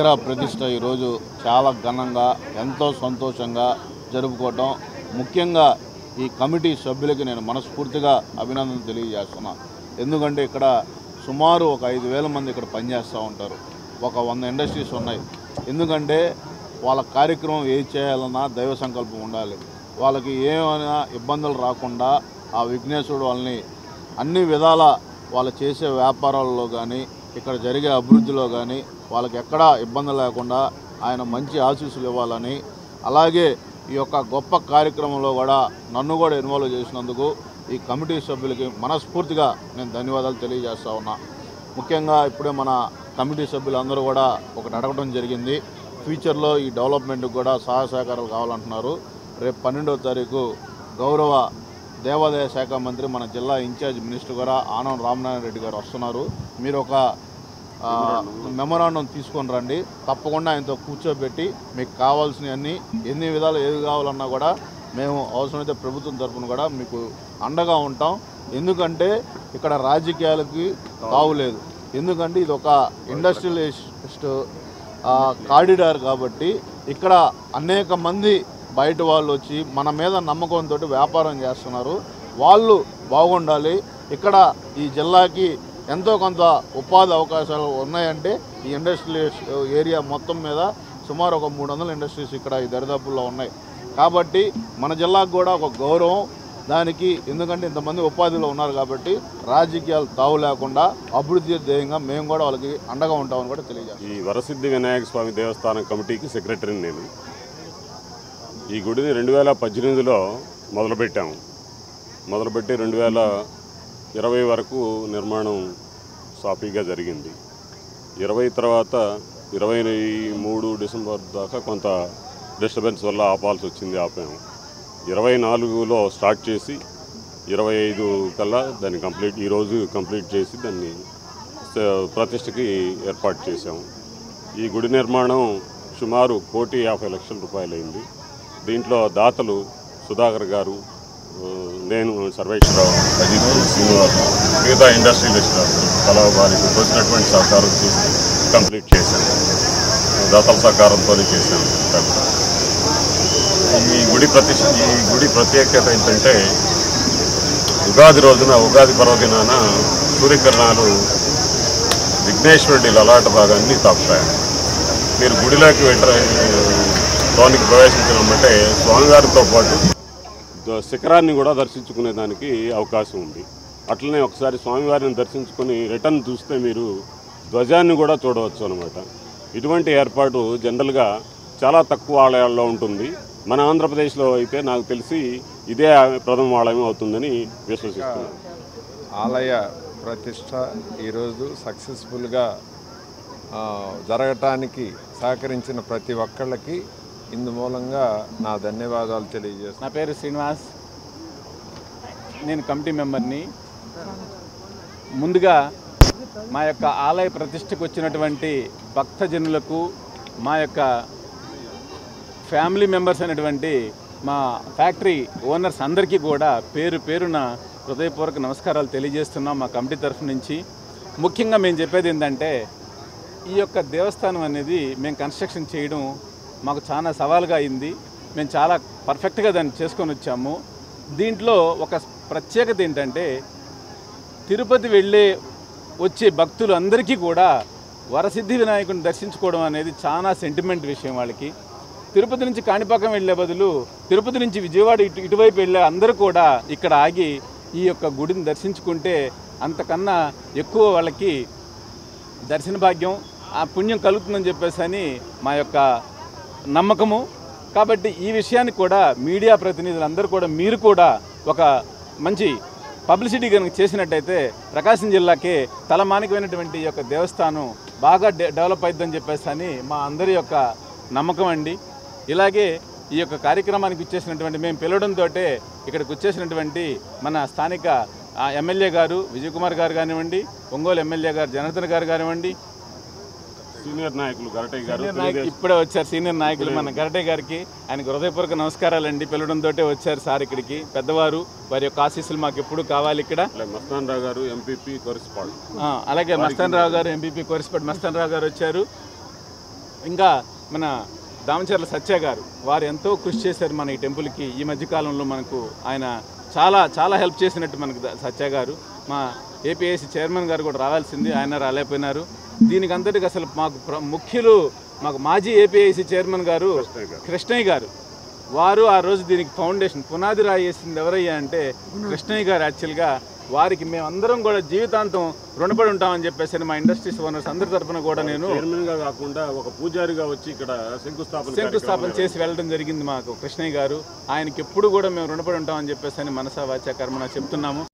దసరా ప్రతిష్ట ఈరోజు చాలా ఘనంగా ఎంతో సంతోషంగా జరుపుకోవటం. ముఖ్యంగా ఈ కమిటీ సభ్యులకి నేను మనస్ఫూర్తిగా అభినందనలు తెలియజేస్తున్నా. ఎందుకంటే ఇక్కడ సుమారు ఒక 5,000 మంది ఇక్కడ పనిచేస్తూ ఉంటారు. ఒక 100 ఇండస్ట్రీస్ ఉన్నాయి. ఎందుకంటే వాళ్ళ కార్యక్రమం ఏది చేయాలన్నా దైవ సంకల్పం ఉండాలి. వాళ్ళకి ఏమైనా ఇబ్బందులు రాకుండా ఆ విఘ్నేశ్వరుడు వాళ్ళని అన్ని విధాల వాళ్ళు చేసే వ్యాపారాల్లో కానీ ఇక్కడ జరిగే అభివృద్ధిలో కానీ వాళ్ళకి ఎక్కడా ఇబ్బంది లేకుండా ఆయన మంచి ఆశీస్సులు ఇవ్వాలని, అలాగే ఈ యొక్క గొప్ప కార్యక్రమంలో కూడా నన్ను కూడా ఇన్వాల్వ్ చేసినందుకు ఈ కమిటీ సభ్యులకి మనస్ఫూర్తిగా నేను ధన్యవాదాలు తెలియజేస్తా ఉన్నా. ముఖ్యంగా ఇప్పుడే మన కమిటీ సభ్యులందరూ కూడా ఒకటి అడగడం జరిగింది. ఫ్యూచర్లో ఈ డెవలప్మెంట్కి కూడా సహాయ సహకారాలు కావాలంటున్నారు. రేపు 12వ తారీఖు గౌరవ దేవాదాయ శాఖ మంత్రి మన జిల్లా ఇన్ఛార్జ్ మినిస్టర్ కూడా ఆనం రామనారాయణ రెడ్డి గారు వస్తున్నారు. మీరు ఒక మెమొరాండం తీసుకొని రండి. తప్పకుండా ఆయనతో కూర్చోబెట్టి మీకు కావాల్సినవన్నీ ఎన్ని విధాలు ఏది కావాలన్నా కూడా మేము అవసరమైతే ప్రభుత్వం తరఫున కూడా మీకు అండగా ఉంటాం. ఎందుకంటే ఇక్కడ రాజకీయాలకి తావులేదు. ఎందుకంటే ఇది ఒక ఇండస్ట్రియలిస్ట్ కారిడార్ కాబట్టి ఇక్కడ అనేక మంది బయట వాళ్ళు వచ్చి మన మీద నమ్మకంతో వ్యాపారం చేస్తున్నారు. వాళ్ళు బాగుండాలి. ఇక్కడ ఈ జిల్లాకి ఎంతో కొంత ఉపాధి అవకాశాలు ఉన్నాయంటే ఈ ఇండస్ట్రియల్ ఏరియా మొత్తం మీద సుమారు ఒక 300 ఇండస్ట్రీస్ ఇక్కడ ఈ దరిదాపుల్లో ఉన్నాయి. కాబట్టి మన జిల్లాకు కూడా ఒక గౌరవం దానికి. ఎందుకంటే ఇంతమంది ఉపాధిలో ఉన్నారు కాబట్టి రాజకీయాలు తావు లేకుండా అభివృద్ధి ధ్యేయంగా మేము కూడా వాళ్ళకి అండగా ఉంటామని కూడా తెలియజేస్తాం. ఈ వరసిద్ధి వినాయక స్వామి దేవస్థానం కమిటీకి సెక్రటరీని నేను. ఈ గుడిని 2018లో మొదలుపెట్టాము. మొదలుపెట్టి 2020 వరకు నిర్మాణం సాఫీగా జరిగింది. 20 తర్వాత 23 డిసెంబర్ దాకా కొంత డిస్టర్బెన్స్ వల్ల ఆపాల్సి వచ్చింది, ఆపాము. 24లో స్టార్ట్ చేసి 25 కల్లా దాన్ని ఈరోజు కంప్లీట్ చేసి దాన్ని ప్రతిష్టకి ఏర్పాటు చేశాము. ఈ గుడి నిర్మాణం సుమారు 1,50,00,000 రూపాయలైంది. దీంట్లో దాతలు సుధాకర్ గారు, నేను, సర్వేశ్వరరావు, అజిత్, శ్రీనివాస్, మిగతా ఇండస్ట్రియలిస్ట్ తలా వారికి వచ్చినటువంటి సహకారం చేసి కంప్లీట్ చేశాను. దాతల సహకారంతోనే చేశాను. ఈ గుడి ప్రత్యేకత ఏంటంటే ఉగాది రోజున, ఉగాది పర్వదినాన సూర్యకిరణాలు విఘ్నేశ్వరుడి లలాట భాగాన్ని తాకుతాయి. మీరు గుడిలోకి లోనికి ప్రవేశించమంటే స్వామివారితో పాటు శిఖరాన్ని కూడా దర్శించుకునేదానికి అవకాశం ఉంది. అట్లనే ఒకసారి స్వామివారిని దర్శించుకొని రిటర్న్ చూస్తే మీరు ధ్వజాన్ని కూడా చూడవచ్చు అన్నమాట. ఇటువంటి ఏర్పాటు జనరల్గా చాలా తక్కువ ఆలయాల్లో ఉంటుంది. మన ఆంధ్రప్రదేశ్లో అయితే నాకు తెలిసి ఇదే ప్రథమ ఆలయం అవుతుందని విశ్వసిస్తున్నాను. ఆలయ ప్రతిష్ట ఈరోజు సక్సెస్ఫుల్గా జరగటానికి సహకరించిన ప్రతి ఒక్కళ్ళకి ఇందు మూలంగా నా ధన్యవాదాలు తెలియజేస్తాను. నా పేరు శ్రీనివాస్, నేను కమిటీ మెంబర్ని. ముందుగా మా యొక్క ఆలయ ప్రతిష్టకు వచ్చినటువంటి భక్తజనులకు, మా యొక్క ఫ్యామిలీ మెంబర్స్ అయినటువంటి మా ఫ్యాక్టరీ ఓనర్స్ అందరికీ కూడా పేరు పేరున హృదయపూర్వక నమస్కారాలు తెలియజేస్తున్నాం మా కమిటీ తరఫు నుంచి. ముఖ్యంగా మేము చెప్పేది ఏంటంటే ఈ యొక్క దేవస్థానం అనేది మేము కన్స్ట్రక్షన్ చేయడం మాకు చాలా సవాలుగా అయింది. మేము చాలా పర్ఫెక్ట్గా దాన్ని చేసుకొని వచ్చాము. దీంట్లో ఒక ప్రత్యేకత ఏంటంటే తిరుపతి వచ్చే భక్తులు అందరికీ కూడా వరసిద్ధి వినాయకుడిని దర్శించుకోవడం అనేది చాలా సెంటిమెంట్ విషయం. వాళ్ళకి తిరుపతి నుంచి కాణిపాకం వెళ్ళే బదులు తిరుపతి నుంచి విజయవాడ ఇటువైపు వెళ్ళే అందరూ కూడా ఇక్కడ ఆగి ఈ యొక్క గుడిని దర్శించుకుంటే అంతకన్నా ఎక్కువ వాళ్ళకి దర్శన భాగ్యం, ఆ పుణ్యం కలుగుతుందని చెప్పేసి మా యొక్క నమ్మకము. కాబట్టి ఈ విషయాన్ని కూడా మీడియా ప్రతినిధులందరూ కూడా మీరు కూడా ఒక మంచి పబ్లిసిటీ కనుక చేసినట్టయితే ప్రకాశం జిల్లాకే తలమానికమైనటువంటి ఈ యొక్క దేవస్థానం బాగా డెవలప్ అవుతుందని చెప్పేసి మా అందరి యొక్క నమ్మకం అండి. ఇలాగే ఈ యొక్క కార్యక్రమానికి వచ్చేసినటువంటి మేము పిలవడంతో ఇక్కడికి వచ్చేసినటువంటి మన స్థానిక ఎమ్మెల్యే గారు విజయ్ కుమార్ గారు కానివ్వండి, ఒంగోలు ఎమ్మెల్యే గారు జనార్దన్ గారు కానివ్వండి, సీనియర్ నాయకులు గరటే గారు ఇప్పుడే వచ్చారు. సీనియర్ నాయకులు మన గరటే గారికి ఆయనకు హృదయపూర్వక నమస్కారాలండి. పిలవడంతో వచ్చారు సార్ ఇక్కడికి. పెద్దవారు, వారి యొక్క ఆశీస్సులు మాకు ఎప్పుడు కావాలి. ఇక్కడ మస్తాన్ రావు గారు ఎంపీపీ కోరిస్పాడ్, అలాగే మస్తాన్ రావు గారు ఎంపీపీ కోరిస్పాడ్ మస్తాన్ రావు గారు వచ్చారు. ఇంకా మన దామచర్ల సత్య గారు, వారు ఎంతో కృషి చేశారు మన ఈ టెంపుల్కి. ఈ మధ్యకాలంలో మనకు ఆయన చాలా చాలా హెల్ప్ చేసినట్టు మనకు సత్య గారు. మా ఏపీఐసి చైర్మన్ గారు కూడా రావాల్సింది, ఆయన రాలేకపోయినారు. దీనికి అంతటికి అసలు మాకు ముఖ్యులు మాకు మాజీ ఏపీఐసి చైర్మన్ గారు కృష్ణయ్య గారు. వారు ఆ రోజు దీనికి ఫౌండేషన్ పునాది రాయి వేసింది ఎవరయ్యా అంటే కృష్ణయ్య గారు. యాక్చువల్గా వారికి మేమందరం కూడా జీవితాంతం రుణపడి ఉంటామని చెప్పేసి మా ఇండస్ట్రీస్ ఓనర్స్ అందరి తరఫున కూడా నేను చైర్మన్గా కాకుండా ఒక పూజారిగా వచ్చి ఇక్కడ శంకుస్థాపన చేసి వెళ్ళడం జరిగింది మాకు కృష్ణయ్య గారు. ఆయనకి ఎప్పుడు కూడా మేము రుణపడి ఉంటామని చెప్పేసి మనసా వాచా కర్మన చెప్తున్నాము.